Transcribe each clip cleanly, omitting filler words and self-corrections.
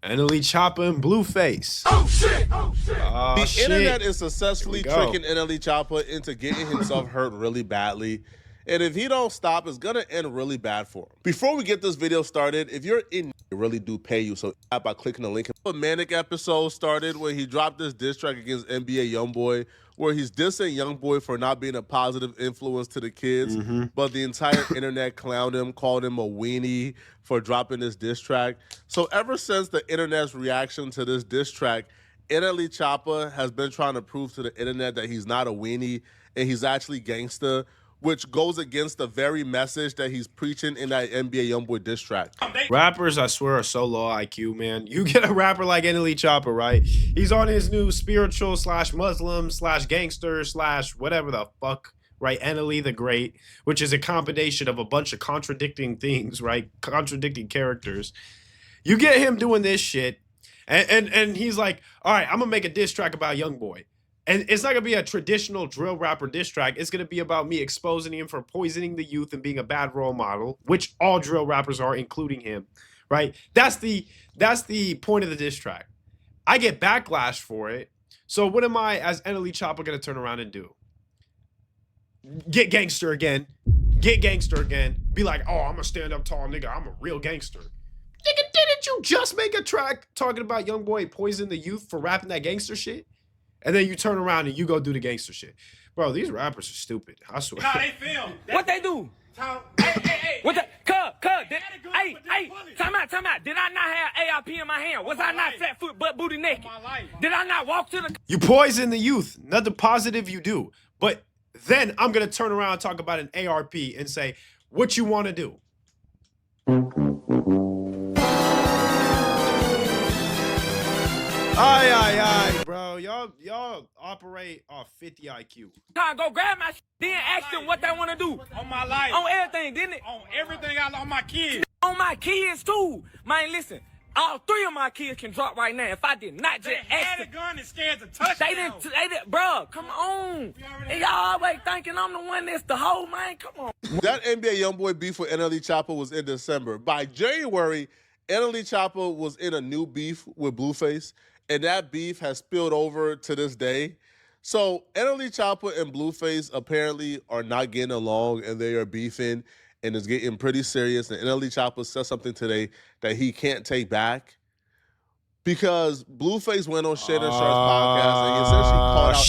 NLE Chopper and Blueface. Oh shit! Oh shit! The internet is successfully tricking NLE Chopper into getting himself hurt really badly. And if he don't stop, it's gonna end really bad for him. Before we get this video started, if you're in, they really do pay you. So by clicking the link. A manic episode started where he dropped this diss track against NBA YoungBoy, where he's dissing YoungBoy for not being a positive influence to the kids. But the entire internet clowned him, called him a weenie for dropping this diss track. So ever since the internet's reaction to this diss track, NLE Choppa has been trying to prove to the internet that he's not a weenie and he's actually gangster, which goes against the very message that he's preaching in that NBA YoungBoy diss track. Rappers, I swear, are so low IQ, man. You get a rapper like NLE Chopper, right? He's on his new spiritual / Muslim / gangster / whatever the fuck, right? NLE the Great, which is a combination of a bunch of contradicting things, right? Contradicting characters. You get him doing this shit, and he's like, all right, I'm gonna make a diss track about YoungBoy. And it's not going to be a traditional drill rapper diss track. It's going to be about me exposing him for poisoning the youth and being a bad role model, which all drill rappers are, including him, right? That's the point of the diss track. I get backlash for it. So what am I, as NLE Choppa, going to turn around and do? Get gangster again. Get gangster again. Be like, oh, I'm a stand-up tall nigga. I'm a real gangster. Nigga, didn't you just make a track talking about YoungBoy poisoning the youth for rapping that gangster shit? And then you turn around and you go do the gangster shit. Bro, these rappers are stupid. I swear. Nah, they film. What they do? Hey. What the? Time out. Did I not have ARP in my hand? Was I not flat foot, butt booty naked? Did I not walk to the? You poison the youth. Nothing positive you do. But then I'm going to turn around and talk about an ARP and say, what you want to do? Aye, bro. Y'all operate off 50 IQ. Go grab my then ask them what they want to do. On my life. On everything, didn't it? On everything. On my kids. On my kids too. Man, listen. All 3 of my kids can drop right now if I did not just They ask had them. a gun and scared to touch They didn't, bro, come on. And y'all always thinking I'm the one that's the whole, man. Come on. That NBA YoungBoy beef with NLE Choppa was in December. By January, NLE Choppa was in a new beef with Blueface, and that beef has spilled over to this day. So NLE Choppa and Blueface apparently are not getting along, and they are beefing, and it's getting pretty serious. And NLE Choppa said something today that he can't take back because Blueface went on Shade and Sharp's podcast, and he essentially called out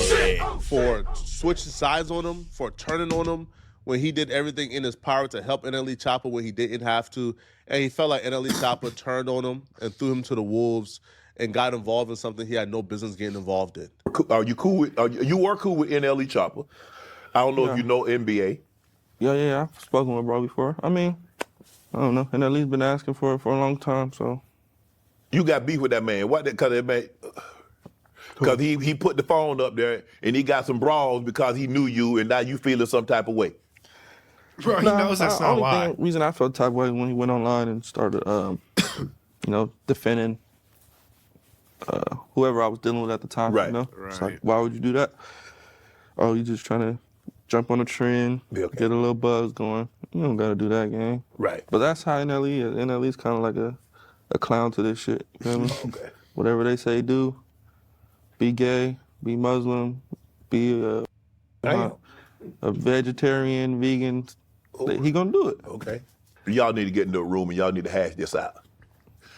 NLE Choppa for switching sides on him, for turning on him when he did everything in his power to help NLE Choppa when he didn't have to. And he felt like NLE Choppa turned on him and threw him to the wolves and got involved in something he had no business getting involved in. Are you cool with? You were cool with NLE Choppa? I don't know if you know NBA. Yeah, I've spoken with bro before. I mean, I don't know. NLE's been asking for it for a long time, so. You got beef with that man? What? Because he put the phone up there and he got some brawls because he knew you and now you feeling some type of way. Bro, he knows that's not why. The reason I felt type of way when he went online and started, defending whoever I was dealing with at the time. Right. You know? Right. It's like, why would you do that? Oh, you just trying to jump on a trend, Okay. get a little buzz going. You don't got to do that, gang. Right. But that's how NLE is. NLE's kind of like a clown to this shit. You know what I mean? Okay. Whatever they say do, be gay, be Muslim, be a vegetarian, vegan, he gonna do it. Okay. Y'all need to get into a room and y'all need to hash this out.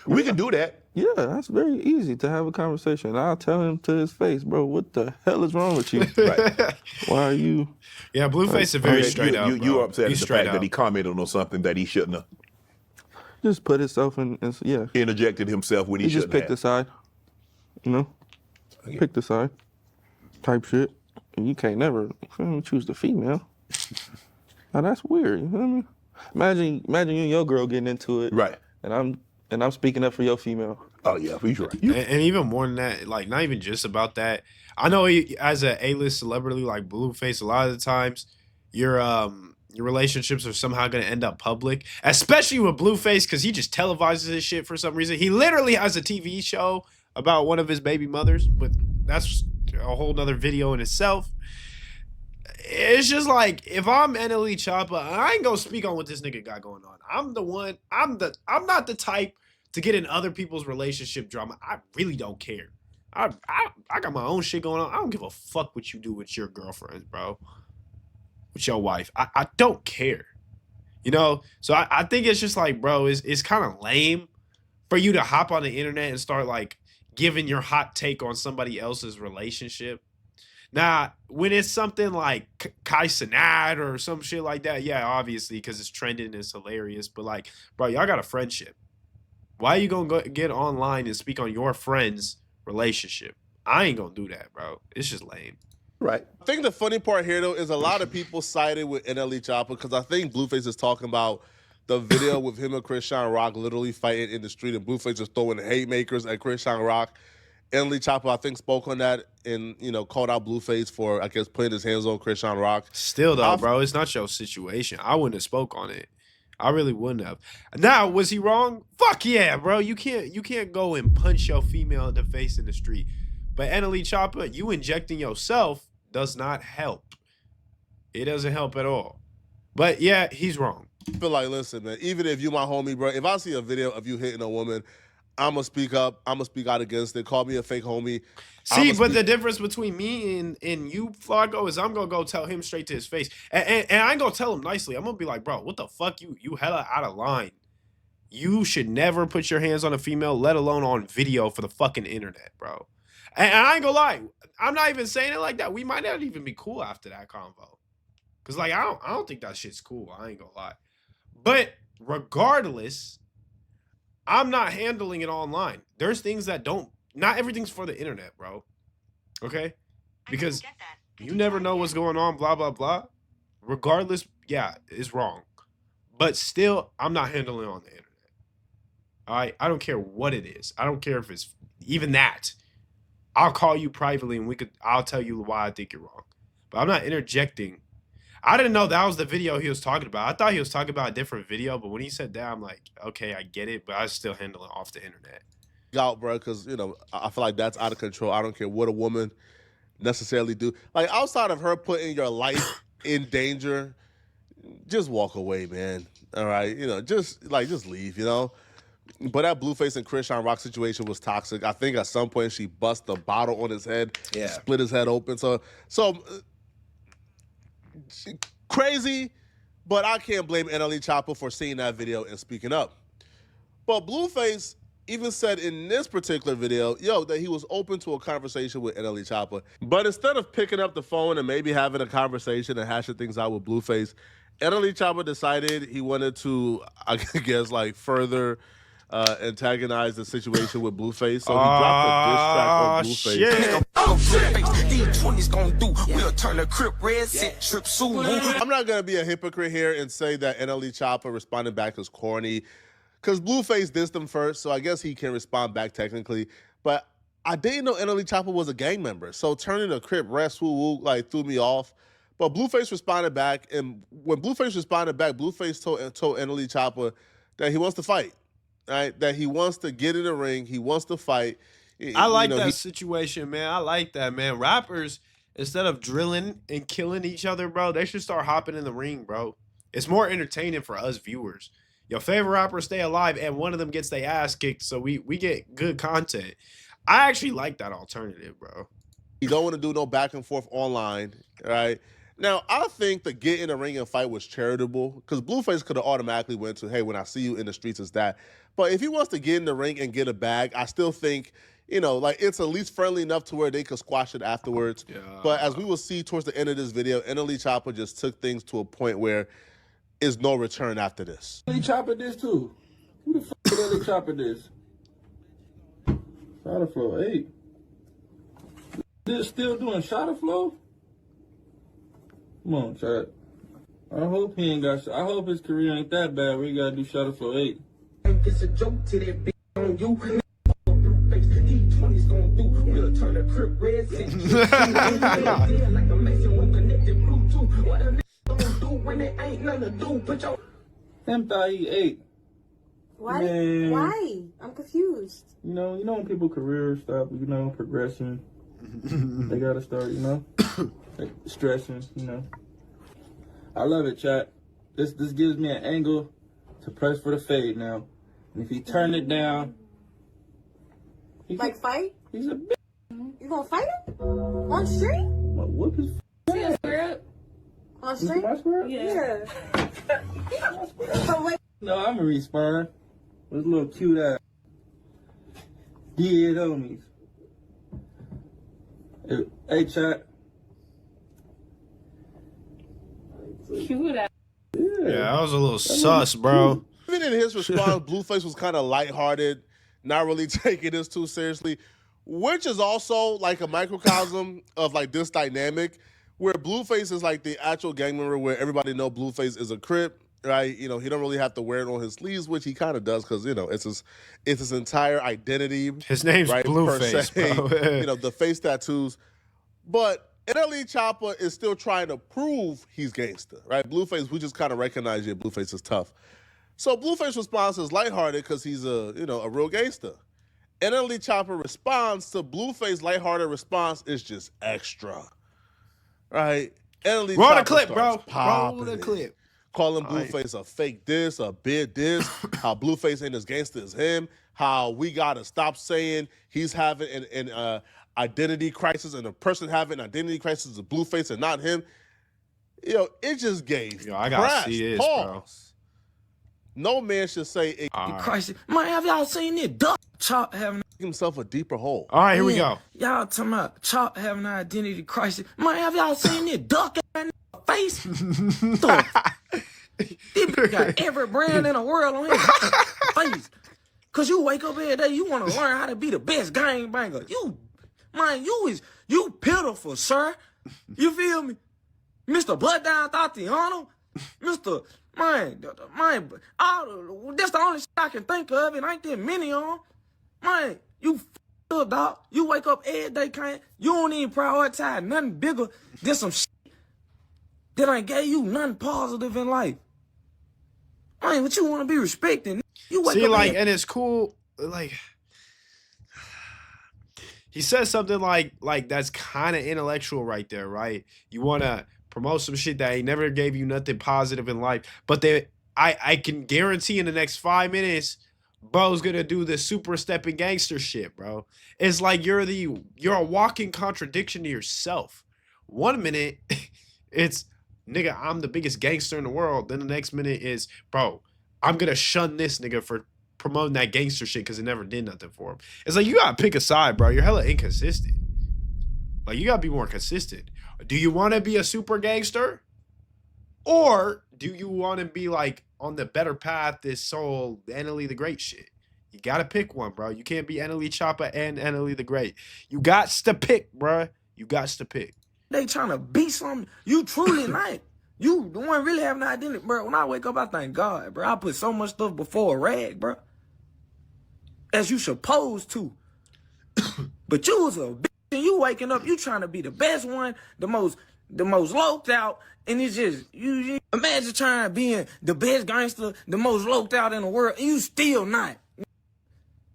We can do that. Yeah, that's very easy to have a conversation. I'll tell him to his face, bro, what the hell is wrong with you? Right. Why are you? Yeah, Blueface is very straight up. You were upset at He's the straight fact that up. he commented on something that he shouldn't have. Just put himself in, yeah. Interjected himself when he He just shouldn't picked a have. side, you know? Okay. Picked a side, type shit. And you can't never choose the female. Now that's weird, you know what I mean? Imagine you and your girl getting into it. Right. And I'm speaking up for your female. Oh yeah, he's right. And even more than that, like not even just about that. I know as a A-list celebrity like Blueface, a lot of the times your relationships are somehow going to end up public, especially with Blueface because he just televises his shit for some reason. He literally has a TV show about one of his baby mothers, but that's a whole nother video in itself. It's just like, if I'm NLE Choppa, I ain't gonna speak on what this nigga got going on. I'm not the type to get in other people's relationship drama. I really don't care. I got my own shit going on. I don't give a fuck what you do with your girlfriends, bro. With your wife. I don't care. You know? So I think it's just like, bro, it's kind of lame for you to hop on the internet and start like giving your hot take on somebody else's relationship. Now, when it's something like Kai Cenat or some shit like that, yeah, obviously, because it's trending and it's hilarious. But like, bro, y'all got a friendship. Why are you gonna get online and speak on your friend's relationship? I ain't gonna do that, bro. It's just lame. Right. I think the funny part here, though, is a lot of people sided with NLE Chopper because I think Blueface is talking about the video with him and Christian Rock literally fighting in the street, and Blueface is throwing haymakers at Christian Rock. NLE Chopper, I think, spoke on that and, you know, called out Blueface for, I guess, putting his hands on Christian Rock. Still, though, bro, it's not your situation. I wouldn't have spoke on it. I really wouldn't have. Now, was he wrong? Fuck yeah, bro. You can't go and punch your female in the face in the street. But NLE Chopper, you injecting yourself does not help. It doesn't help at all. But yeah, he's wrong. I feel like, listen, man, even if you my homie, bro, if I see a video of you hitting a woman, I'm going to speak up. I'm going to speak out against it. Call me a fake homie. See, but the difference between me and you, Flago, is I'm going to go tell him straight to his face. And I ain't going to tell him nicely. I'm going to be like, bro, what the fuck? You hella out of line. You should never put your hands on a female, let alone on video for the fucking internet, bro. And I ain't going to lie. I'm not even saying it like that. We might not even be cool after that convo. Because, like, I don't think that shit's cool. I ain't going to lie. But regardless, I'm not handling it online. There's things that not everything's for the internet, bro. Okay? Because you never know what's going on, blah, blah, blah. Regardless, yeah, it's wrong. But still, I'm not handling it on the internet. All right? I don't care what it is. I don't care if it's even that. I'll call you privately and I'll tell you why I think you're wrong. But I'm not interjecting. I didn't know that was the video he was talking about. I thought he was talking about a different video, but when he said that, I'm like, okay, I get it, but I still handle it off the internet. Out, bro, because, you know, I feel like that's out of control. I don't care what a woman necessarily do. Like, outside of her putting your life in danger, just walk away, man. All right? You know, just leave, you know? But that Blueface and Christian Rock situation was toxic. I think at some point she bust a bottle on his head, split his head open. So crazy, but I can't blame NLE Chopper for seeing that video and speaking up. But Blueface even said in this particular video, that he was open to a conversation with NLE Chopper. But instead of picking up the phone and maybe having a conversation and hashing things out with Blueface, NLE Chopper decided he wanted to, I guess, like further antagonize the situation with Blueface. So he dropped a diss track on Blueface. I'm not going to be a hypocrite here and say that NLE Chopper responded back as corny, because Blueface dissed him first, so I guess he can respond back technically. But I didn't know NLE Chopper was a gang member, so turning a Crip rest woo like threw me off. But Blueface responded back, and when Blueface responded back, Blueface told NLE Chopper that he wants to fight. Right, that he wants to get in the ring, he wants to fight. I like that situation, man. I like that, man. Rappers, instead of drilling and killing each other, bro, they should start hopping in the ring, bro. It's more entertaining for us viewers. Your favorite rappers stay alive, and one of them gets their ass kicked, so we get good content. I actually like that alternative, bro. You don't want to do no back and forth online, right? Now, I think the get in the ring and fight was charitable, because Blueface could have automatically went to, hey, when I see you in the streets, it's that. But if he wants to get in the ring and get a bag, I still think, like it's at least friendly enough to where they could squash it afterwards. Yeah. But as we will see towards the end of this video, NLE Chopper just took things to a point where is no return after this. NLE Chopper this too. Who the fuck did NLE Chopper this? Shotter flow 8. This still doing shotter flow? Come on, chat. I hope he ain't got. I hope his career ain't that bad where he gotta do shotter flow 8. It's a joke to that bitch on you. D20's gonna do. We'll turn a Crip red. Like a Mason with connected Bluetooth. What a nigga gonna do when it ain't nothing to do? Put your. Him thought he 8. Why? Man. Why? I'm confused. You know when people career stop, progression. They gotta start, like stressing, I love it, chat. This gives me an angle to press for the fade now. And if he turn it down, Like fight? he's a bitch. You gonna fight him? On stream? Whoop his On stream? my square? Yeah. So wait. No, I'm a respawner. With a little cute ass. Dead homies. Hey, chat. Cute ass. Yeah, that was a little sus, bro. Even in his response, Blueface was kind of lighthearted, not really taking this too seriously, which is also like a microcosm of like this dynamic where Blueface is like the actual gang member where everybody know Blueface is a Crip, right? You know, he don't really have to wear it on his sleeves, which he kind of does because, you know, it's his entire identity. His name's right, Blueface, bro. You know, the face tattoos. But NLE Chopper is still trying to prove he's gangster, right? Blueface, we just kind of recognize, yeah, Blueface is tough. So Blueface response is lighthearted because he's a real gangster. NLE Chopper responds to Blueface lighthearted response is just extra, right? NLE Roll the Chopper clip, bro. starts Roll the popping clip. calling Blueface a fake this, a bid this, how Blueface ain't as gangster as him, how we gotta stop saying he's having an identity crisis and the person having an identity crisis is Blueface and not him. You know, it just gave Yo, I gotta see this, bro. No man should say it Crisis. Man, have y'all seen this duck Chop having himself a deeper hole. All right, here we go. Y'all talking about Chop having an identity crisis. Man, have y'all seen this duck ass face? This bitch got every brand in the world on his face. Cause you wake up every day, you want to learn how to be the best gang banger. You pitiful, sir. You feel me? Mr. Butt Down Tatiano, Mr. That's the only shit I can think of. It ain't that many on. Man, you up, dog. You wake up every day, you don't even prioritize nothing bigger than some shit that ain't gave you nothing positive in life. Man, what you want to be respected? You wake See, up like, and it's cool, like, he says something like that's kind of intellectual right there, right? You want to promote some shit that ain't never gave you nothing positive in life, but I can guarantee in the next 5 minutes, bro's gonna do the super stepping gangster shit, bro. It's like you're a walking contradiction to yourself. 1 minute, it's nigga, I'm the biggest gangster in the world. Then the next minute is, bro, I'm gonna shun this nigga for promoting that gangster shit because it never did nothing for him. It's like you gotta pick a side, bro. You're hella inconsistent. Like, you gotta be more consistent. Do you want to be a super gangster, or do you want to be like on the better path? This whole NLE the Great shit. You gotta pick one, bro. You can't be NLE Choppa and NLE the Great. You got to pick, bro. You got to pick. they trying to be something you truly not. You the one really having an identity, bro. When I wake up, I thank God, bro. I put so much stuff before a rag, bro. As you supposed to. But you was a bitch and you waking up, you trying to be the best one, the most loped out, and it's just you imagine trying to be the best gangster, the most loped out in the world, and you still not.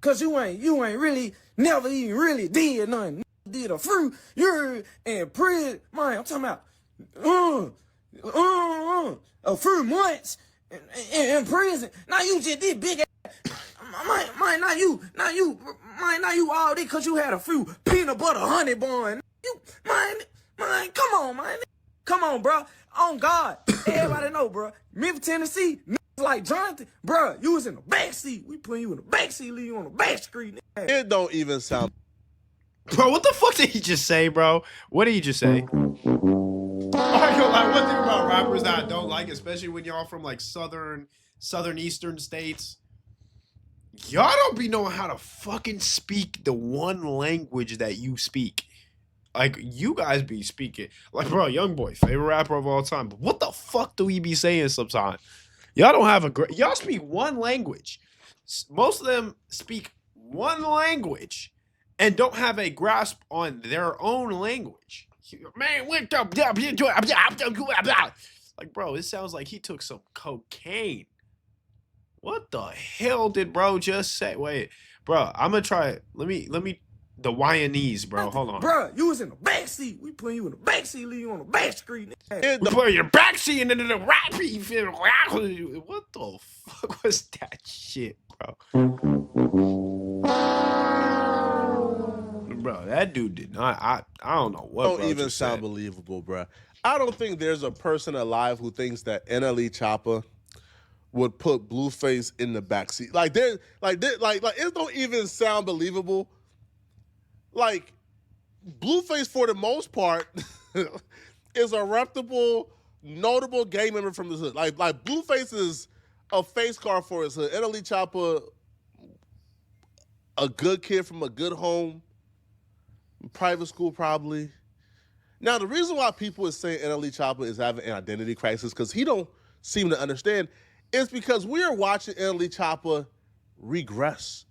Cause you ain't really never even really did nothing. Did a fruit, you're in prison, man. I'm talking about a few months in prison. Now you just did big ass. Man, now you all this cause you had a few peanut butter honey bun. You man, come on, man. Come on, bro. On God. Everybody know, bro. Memphis, Tennessee, like Jonathan, bro, you was in the back seat. We putting you in the back seat, leave you on the back street. It don't even sound. Bro, what the fuck did he just say, bro? What did he just say? I ain't gonna lie, one thing about rappers that I don't like, especially when y'all from like southern eastern states, y'all don't be knowing how to fucking speak the one language that you speak. Like, you guys be speaking. Like, bro, Youngboy, favorite rapper of all time. But what the fuck do he be saying sometimes? Y'all don't have y'all speak one language. Most of them speak one language and don't have a grasp on their own language. Man, what the... Like, bro, it sounds like he took some cocaine. What the hell did bro just say? Wait, bro, I'm gonna try it. Let me the Guyanese, bro. Hold on. Bro, you was in the back seat. We putting you in the back seat, leave you on the back street. We put your back seat and then the rap. What the fuck was that shit, bro. Bro, that dude did not. I don't know what. Don't bro even just sound said. believable, bro. I don't think there's a person alive who thinks that NLE Choppa would put Blueface in the backseat. Like it don't even sound believable. Like Blueface, for the most part, is a reputable, notable gang member from the hood. Like Blueface is a face card for his hood. NLE Choppa, a good kid from a good home, private school probably. Now, the reason why people is saying NLE Choppa is having an identity crisis, because he don't seem to understand, is because we are watching NLE Choppa regress.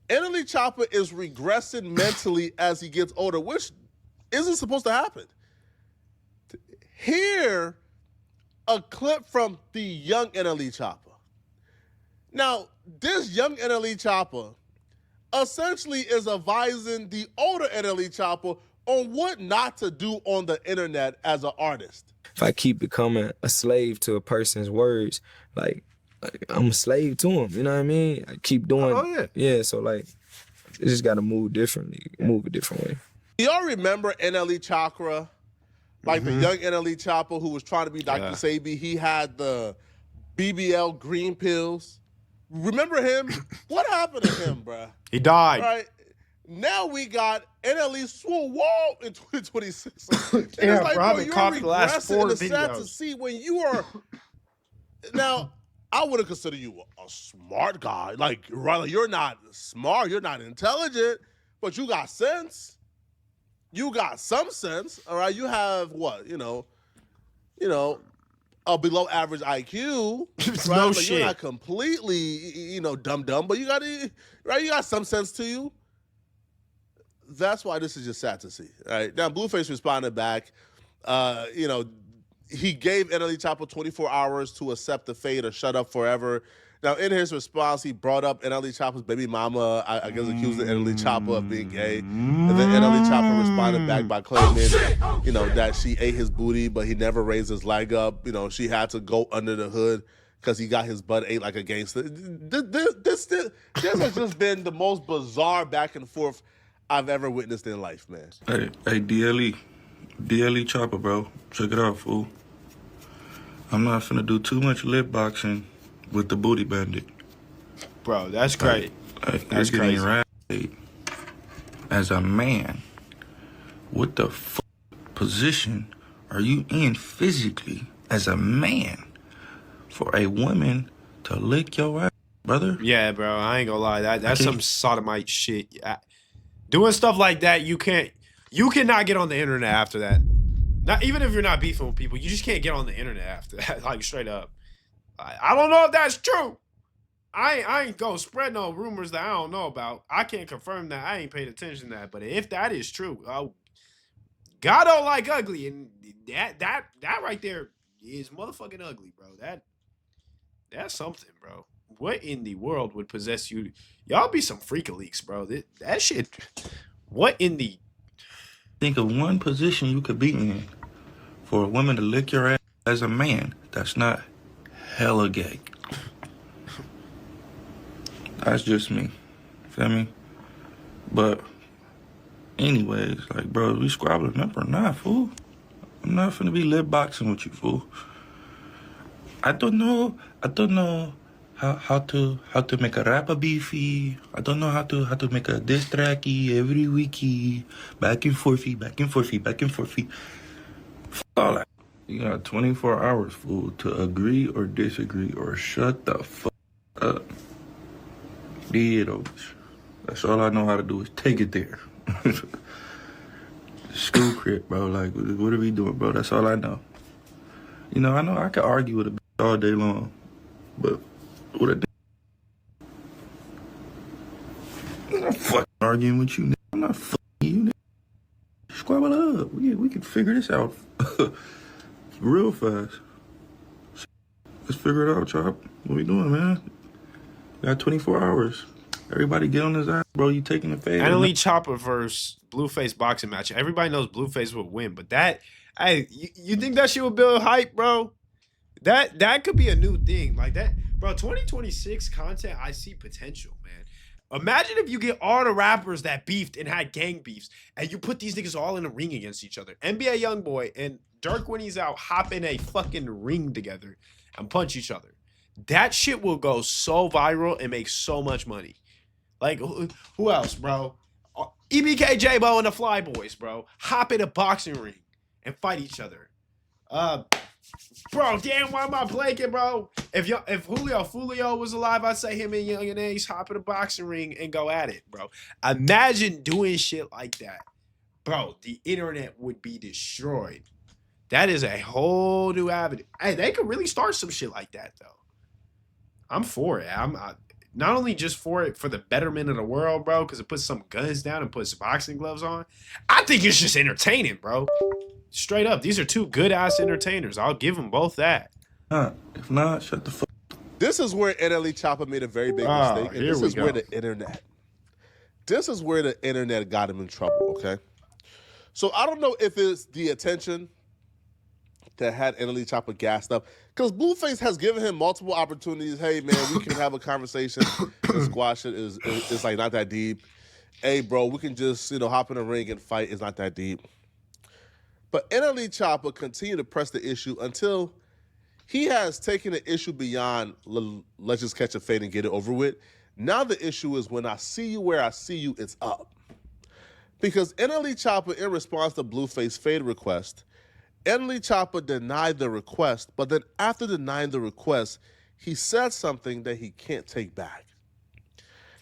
NLE Choppa is regressing mentally as he gets older, which isn't supposed to happen. Here, a clip from the young NLE Choppa. Now, this young NLE Choppa essentially is advising the older NLE Choppa on what not to do on the internet as an artist. If I keep becoming a slave to a person's words, like I'm a slave to him, you know what I mean? I keep doing, so like, it just gotta move differently, move a different way. Do y'all remember NLE Chakra? Like the young NLE Choppa who was trying to be Dr. Sabi, he had the BBL green pills. Remember him? What happened to him, bruh? He died. Right? Now we got NLE Swole Wall in 2026. Yeah, it's like, bro, I've bro, been you're caught the last regressing 4 in the sad to videos. see when you are. Now, I wouldn't consider you a smart guy. Like, rather, you're not smart, you're not intelligent, but you got sense. You got some sense, all right? You have what, you know, a below average IQ, right? No Like, shit. you're not completely, dumb, but you got, right? You got some sense to you. That's why this is just sad to see, right? Now, Blueface responded back. He gave NLE Choppa 24 hours to accept the fate or shut up forever. Now, in his response, he brought up NLE Choppa's baby mama, I guess accusing NLE Choppa of being gay. And then NLE Choppa responded back by claiming, that she ate his booty, but he never raised his leg up. She had to go under the hood because he got his butt ate like a gangster. This has just been the most bizarre back and forth I've ever witnessed in life, man. Hey, DLE Chopper, bro. Check it out, fool. I'm not finna do too much lip boxing with the booty bandit. Bro, that's great. That's getting ramped. As a man, what the position are you in physically as a man for a woman to lick your ass, brother? Yeah, bro, I ain't gonna lie. That's some sodomite shit. Doing stuff like that, you cannot get on the internet after that. Not even if you're not beefing with people, you just can't get on the internet after that. Like, straight up. I don't know if that's true. I ain't gonna spread no rumors that I don't know about. I can't confirm that. I ain't paid attention to that. But if that is true, God don't like ugly, and that right there is motherfucking ugly, bro. That's something, bro. What in the world would possess you? Y'all be some freak-a-leaks, bro. That shit. What in the? Think of one position you could be in for a woman to lick your ass as a man. That's not hella gay. That's just me. Feel me? But anyways, like, bro, we squabbling up or not, fool? I'm not finna be lip boxing with you, fool. I don't know how to make a rapper beefy. I don't know how to make a diss tracky every weeky. Back and forthy. Fuck all that. You got 24 hours, fool, to agree or disagree or shut the fuck up. That's all I know how to do is take it there. School crip, bro. Like, what are we doing, bro? That's all I know. I know I could argue with a bitch all day long, but what a I'm not fucking arguing with you, nigga. I'm not fucking you, nigga. Squabble up. We can figure this out real fast. Let's figure it out, Chop. What we doing, man? We got 24 hours. Everybody get on his ass, bro. You taking the fade. NLE Chopper versus Blueface boxing match. Everybody knows Blueface would win, but you think that shit would build hype, bro? That could be a new thing. Like that, Bro, 2026 content, I see potential, man. Imagine if you get all the rappers that beefed and had gang beefs, and you put these niggas all in a ring against each other. NBA Youngboy and Dirk when he's out hop in a fucking ring together and punch each other. That shit will go so viral and make so much money. Like, who else, bro? EBK J-Bo and the Fly Boys, bro. Hop in a boxing ring and fight each other. Bro, damn, why am I blanking, bro? If Julio Fulio was alive, I'd say him and Young and Ace hop in a boxing ring and go at it, bro. Imagine doing shit like that. Bro, the internet would be destroyed. That is a whole new avenue. Hey, they could really start some shit like that, though. I'm for it. I'm not only just for it for the betterment of the world, bro, because it puts some guns down and puts boxing gloves on. I think it's just entertaining, bro. Straight up, these are two good-ass entertainers. I'll give them both that. If not, shut the fuck. This is where NLE Chopper made a very big mistake. And this is where the internet. This is where the internet got him in trouble, okay? So I don't know if it's the attention that had NLE Chopper gassed up. Because Blueface has given him multiple opportunities. Hey, man, we can have a conversation and squash it. It's like not that deep. Hey, bro, we can just, hop in a ring and fight. It's not that deep. But NLE Chopper continued to press the issue until he has taken the issue beyond let's just catch a fade and get it over with. Now the issue is when I see you where I see you, it's up. Because NLE Chopper, in response to Blueface fade request, NLE Chopper denied the request, but then after denying the request, he said something that he can't take back.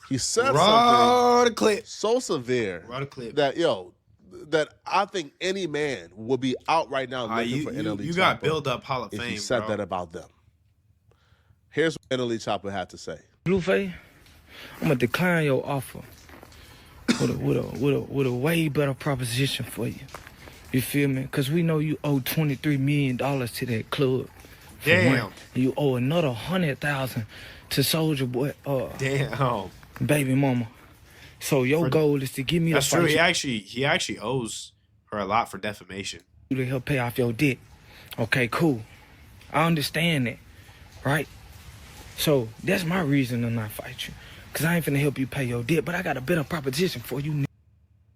He said something so severe that I think any man would be out right now looking for NLE Chopper. You got build up Hall of Fame, if he said that about them. Here's what NLE Chopper had to say. Blueface, I'm gonna decline your offer with a way better proposition for you. You feel me? Because we know you owe $23 million to that club. Damn. You owe another $100,000 to Soulja Boy. Damn. Baby mama. So your goal is to give me That's true. He actually owes her a lot for defamation. To help pay off your debt. Okay, cool. I understand that, right? So that's my reason to not fight you. Because I ain't finna help you pay your debt, but I got a better proposition for you.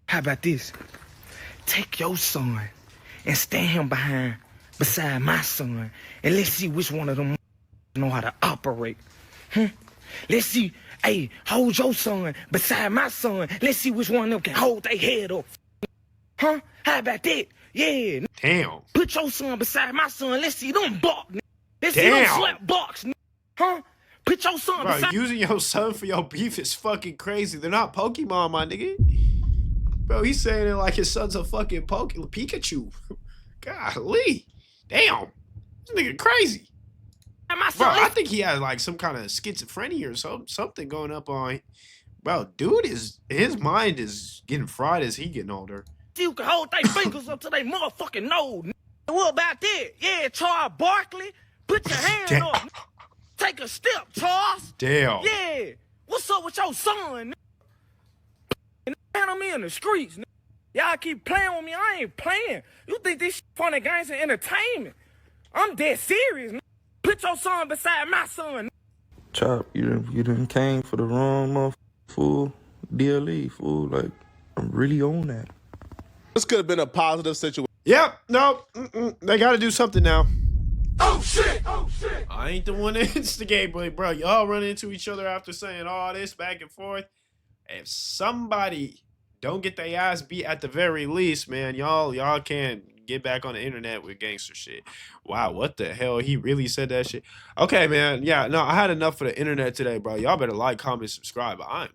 How about this? Take your son and stand him beside my son, and let's see which one of them know how to operate. Let's see. Hey, hold your son beside my son. Let's see which one of them can hold their head up. How about that? Yeah. Damn. Put your son beside my son. Let's see them bark. Let's see them slap box. Put your son beside. Bro, using your son for your beef is fucking crazy. They're not Pokemon, my nigga. Bro, he's saying it like his son's a fucking Pikachu. Golly. Damn. This nigga crazy. Bro, I think he has like some kind of schizophrenia or something going up on. Bro, dude his mind is getting fried as he getting older. You can hold their fingers up to their motherfucking nose. What about that? Yeah, Charles Barkley, put your hand up. Take a step, Charles. Damn. Yeah. What's up with your son? I'm in the streets. Y'all keep playing with me. I ain't playing. You think this funny games and entertainment? I'm dead serious. Put your son beside my son. Chop, you done came for the wrong motherfucker, fool. DLE, fool. Like, I'm really on that. This could have been a positive situation. Yep. No. They got to do something now. Oh shit! Oh shit! I ain't the one to instigate, but bro, y'all run into each other after saying all this back and forth. If somebody don't get their ass beat at the very least, man, y'all can't get back on the internet with gangster shit. Wow, what the hell? He really said that shit? Okay, man. Yeah, no, I had enough for the internet today, bro. Y'all better like, comment, subscribe. I'm